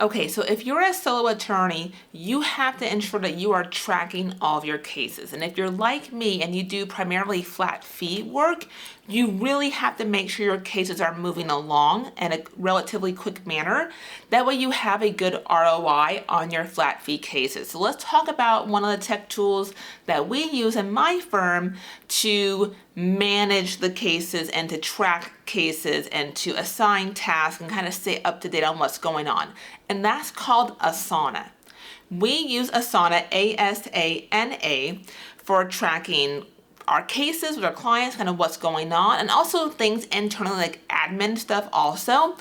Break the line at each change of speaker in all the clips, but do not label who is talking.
Okay, so if you're a solo attorney, you have to ensure that you are tracking all of your cases. And if you're like me and you do primarily flat fee work, you really have to make sure your cases are moving along in a relatively quick manner. That way you have a good ROI on your flat fee cases. So let's talk about one of the tech tools that we use in my firm to manage the cases and to track cases and to assign tasks and kind of stay up to date on what's going on. And that's called Asana. We use Asana, ASANA, for tracking our cases with our clients, kind of what's going on, and also things internally like admin stuff also.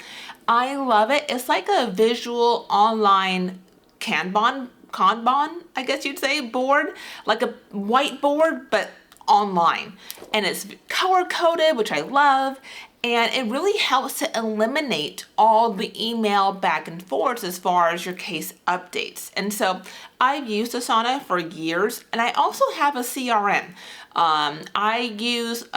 I love it. It's like a visual online Kanban, I guess you'd say, board, like a whiteboard, but online. And it's color coded, which I love. And it really helps to eliminate all the email back and forth as far as your case updates. And so I've used Asana for years, and I also have a CRM. I use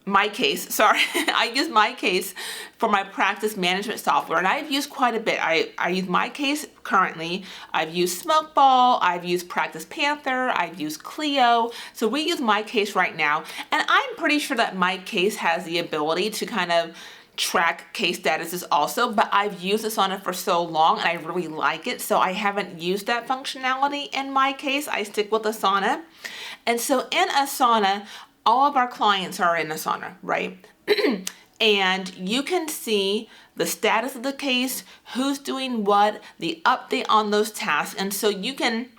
my case, sorry, I use my case for my practice management software, and I've used quite a bit. I use my case currently. I've used Smokeball, I've used Practice Panther, I've used Clio. So we use my case right now, and I'm pretty sure that my case has the ability to kind of track case statuses also, but I've used Asana for so long and I really like it, so I haven't used that functionality in my case. I stick with Asana. And so in Asana, all of our clients are in Asana, right? And you can see the status of the case, who's doing what, the update on those tasks. And so you can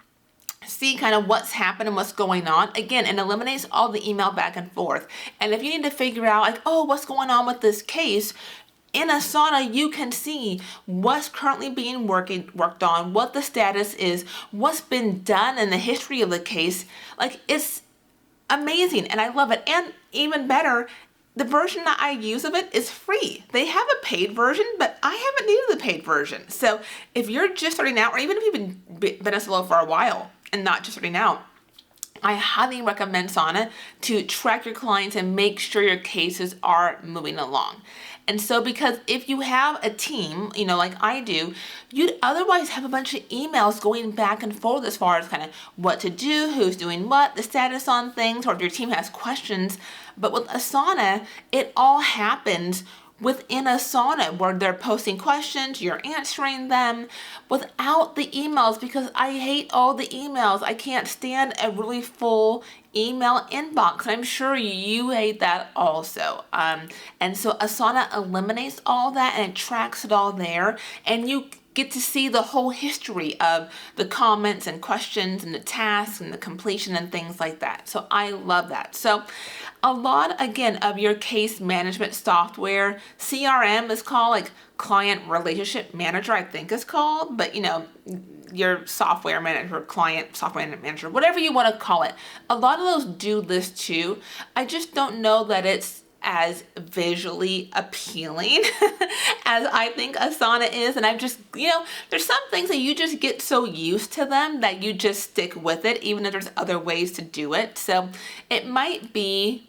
see kind of what's happening, what's going on. Again, it eliminates all the email back and forth. And if you need to figure out like, oh, what's going on with this case, in Asana, you can see what's currently being worked on, what the status is, what's been done in the history of the case. Like, it's amazing and I love it. And even better, the version that I use of it is free. They have a paid version, but I haven't needed the paid version. So if you're just starting out, or even if you've been a solo for a while and not just starting out, I highly recommend Asana to track your clients and make sure your cases are moving along. And so because if you have a team, like I do, you'd otherwise have a bunch of emails going back and forth as far as kind of what to do, who's doing what, the status on things, or if your team has questions. But with Asana, it all happens within Asana where they're posting questions, you're answering them without the emails, because I hate all the emails. I can't stand a really full email inbox. I'm sure you hate that also. And so Asana eliminates all that and it tracks it all there, and you get to see the whole history of the comments and questions and the tasks and the completion and things like that. So I love that. So a lot, again, of your case management software, CRM is called, like Client Relationship Manager, I think is called, but your software manager, client software manager, whatever you want to call it. A lot of those do this too. I just don't know that it's as visually appealing as I think Asana is. And I've just, there's some things that you just get so used to them that you just stick with it, even if there's other ways to do it. So it might be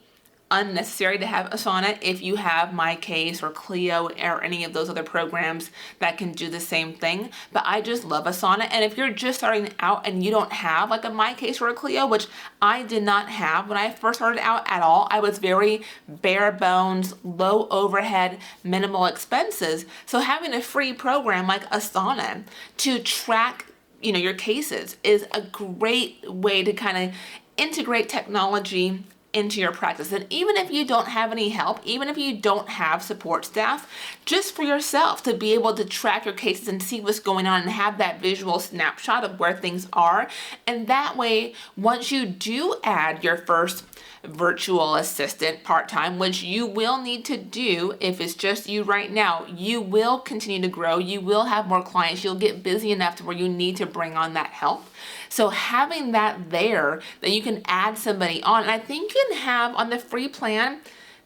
unnecessary to have Asana if you have My Case or Clio or any of those other programs that can do the same thing. But I just love Asana. And if you're just starting out and you don't have like a My Case or a Clio, which I did not have when I first started out at all, I was very bare bones, low overhead, minimal expenses. So having a free program like Asana to track your cases is a great way to kind of integrate technology into your practice. And even if you don't have any help, even if you don't have support staff, just for yourself to be able to track your cases and see what's going on and have that visual snapshot of where things are. And that way, once you do add your first virtual assistant part-time, which you will need to do if it's just you right now, you will continue to grow, you will have more clients, you'll get busy enough to where you need to bring on that help. So having that there, that you can add somebody on, and I think you can have on the free plan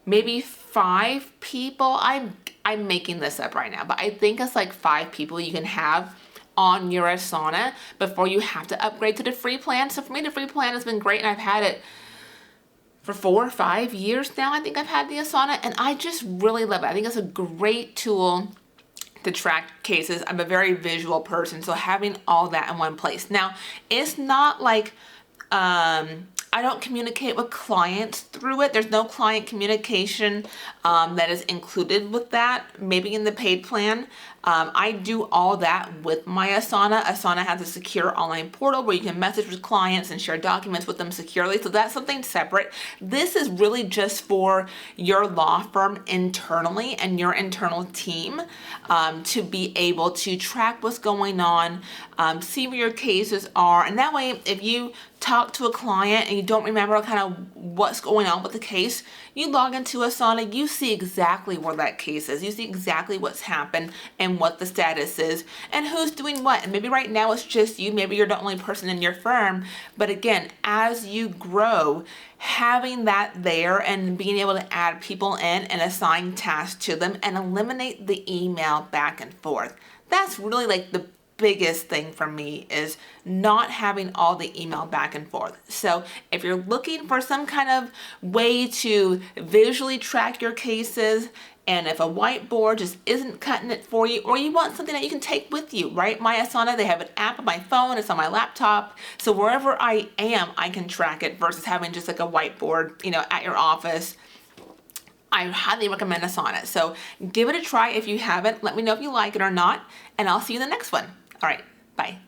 maybe 5 people. I'm making this up right now, but I think it's like 5 people you can have on your Asana before you have to upgrade to the free plan. So for me, the free plan has been great, and I've had it for 4 or 5 years now. I think I've had the Asana, and I just really love it. I think it's a great tool to track cases. I'm a very visual person, so having all that in one place. Now, it's not like I don't communicate with clients through it. There's no client communication that is included with that, maybe in the paid plan. I do all that with my Asana. Asana has a secure online portal where you can message with clients and share documents with them securely. So that's something separate. This is really just for your law firm internally and your internal team to be able to track what's going on, see where your cases are. And that way, if you talk to a client and you don't remember kind of what's going on with the case, you log into Asana, you see exactly where that case is. You see exactly what's happened and what the status is and who's doing what. And maybe right now it's just you, maybe you're the only person in your firm. But again, as you grow, having that there and being able to add people in and assign tasks to them and eliminate the email back and forth. That's really like the biggest thing for me, is not having all the email back and forth. So if you're looking for some kind of way to visually track your cases, and if a whiteboard just isn't cutting it for you, or you want something that you can take with you, right? My Asana, they have an app on my phone, it's on my laptop. So wherever I am, I can track it versus having just like a whiteboard, at your office. I highly recommend Asana. So give it a try if you haven't. Let me know if you like it or not, and I'll see you in the next one. All right, bye.